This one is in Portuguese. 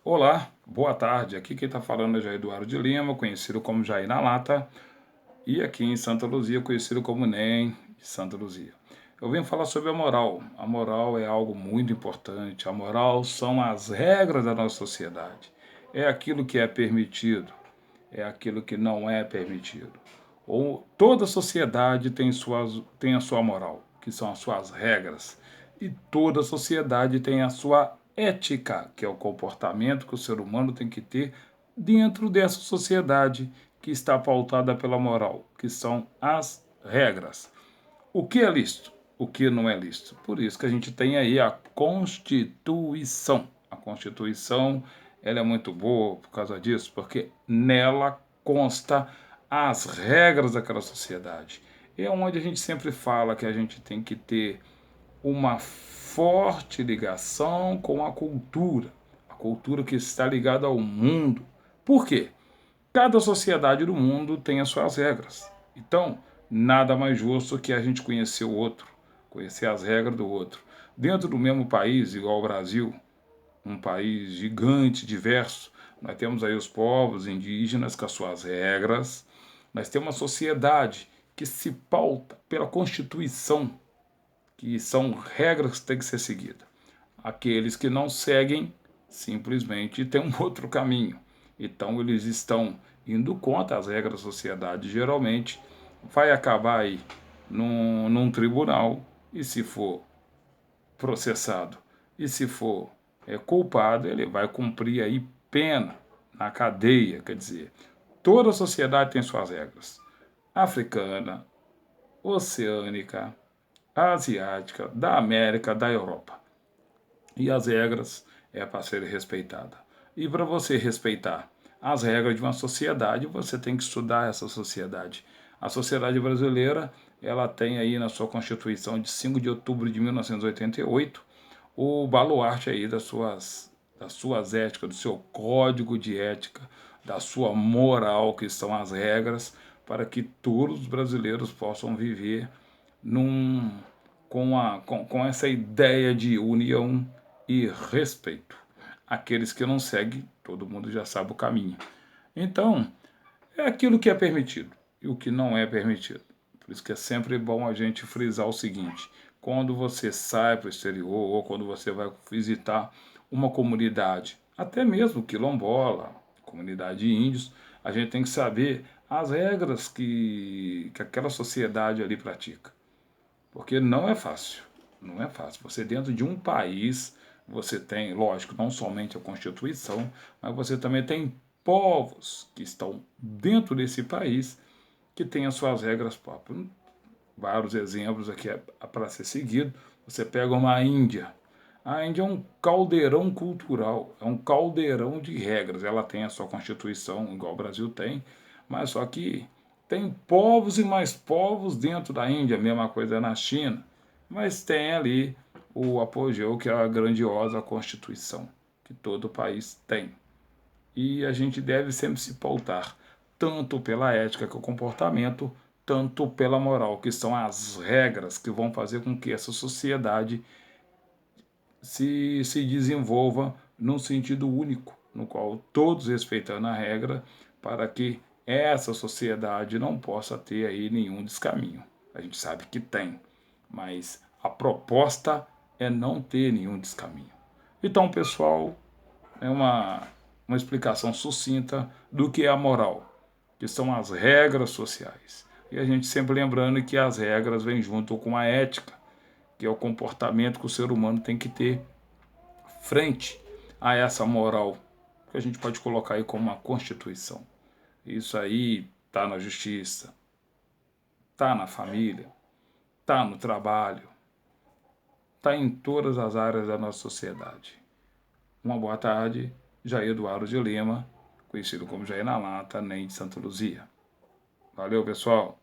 Olá, boa tarde. Aqui quem está falando é Jair Eduardo de Lima, conhecido como Jair na Lata, e aqui em Santa Luzia, conhecido como NEM de Santa Luzia. Eu vim falar sobre a moral. A moral é algo muito importante. A moral são as regras da nossa sociedade. É aquilo que é permitido, é aquilo que não é permitido. Ou toda sociedade tem a sua moral, que são as suas regras. E toda sociedade tem a sua ética, que é o comportamento que o ser humano tem que ter dentro dessa sociedade que está pautada pela moral, que são as regras. O que é lícito? O que não é lícito? Por isso que a gente tem aí a Constituição. A Constituição, ela é muito boa por causa disso, porque nela consta as regras daquela sociedade. É onde a gente sempre fala que a gente tem que ter uma forte ligação com a cultura que está ligada ao mundo. Por quê? Cada sociedade do mundo tem as suas regras. Então, nada mais justo que a gente conhecer o outro, conhecer as regras do outro. Dentro do mesmo país, igual o Brasil, um país gigante, diverso, nós temos aí os povos indígenas com as suas regras, nós temos uma sociedade que se pauta pela Constituição, que são regras que têm que ser seguidas. Aqueles que não seguem simplesmente têm um outro caminho. Então eles estão indo contra as regras da sociedade. Geralmente vai acabar aí num tribunal e se for processado e se for culpado, ele vai cumprir aí pena na cadeia. Quer dizer, toda sociedade tem suas regras. Africana, oceânica, asiática, da América, da Europa. E as regras é para serem respeitadas. E para você respeitar as regras de uma sociedade, você tem que estudar essa sociedade. A sociedade brasileira, ela tem aí na sua Constituição de 5 de outubro de 1988 o baluarte aí das suas éticas, do seu código de ética, da sua moral, que são as regras, para que todos os brasileiros possam viver num, com essa ideia de união e respeito. Aqueles que não seguem, todo mundo já sabe o caminho. Então, é aquilo que é permitido e o que não é permitido. Por isso que é sempre bom a gente frisar o seguinte: quando você sai para o exterior ou quando você vai visitar uma comunidade, até mesmo quilombola, comunidade de índios, a gente tem que saber as regras que aquela sociedade ali pratica. Porque não é fácil. Não é fácil. Você dentro de um país, você tem, lógico, não somente a Constituição, mas você também tem povos que estão dentro desse país que têm as suas regras próprias. Vários exemplos aqui para ser seguido. Você pega uma Índia. A Índia é um caldeirão cultural, é um caldeirão de regras. Ela tem a sua Constituição, igual o Brasil tem, mas só que tem povos e mais povos dentro da Índia, a mesma coisa na China, mas tem ali o apogeu, que é a grandiosa Constituição, que todo país tem. E a gente deve sempre se pautar, tanto pela ética, que é o comportamento, tanto pela moral, que são as regras que vão fazer com que essa sociedade se desenvolva num sentido único, no qual todos respeitando a regra, para que essa sociedade não possa ter aí nenhum descaminho. A gente sabe que tem, mas a proposta é não ter nenhum descaminho. Então, pessoal, é uma explicação sucinta do que é a moral, que são as regras sociais. E a gente sempre lembrando que as regras vêm junto com a ética, que é o comportamento que o ser humano tem que ter frente a essa moral, que a gente pode colocar aí como uma constituição. Isso aí está na justiça, está na família, está no trabalho, está em todas as áreas da nossa sociedade. Uma boa tarde, Jair Eduardo de Lima, conhecido como Jair na Lata, NEM de Santa Luzia. Valeu, pessoal!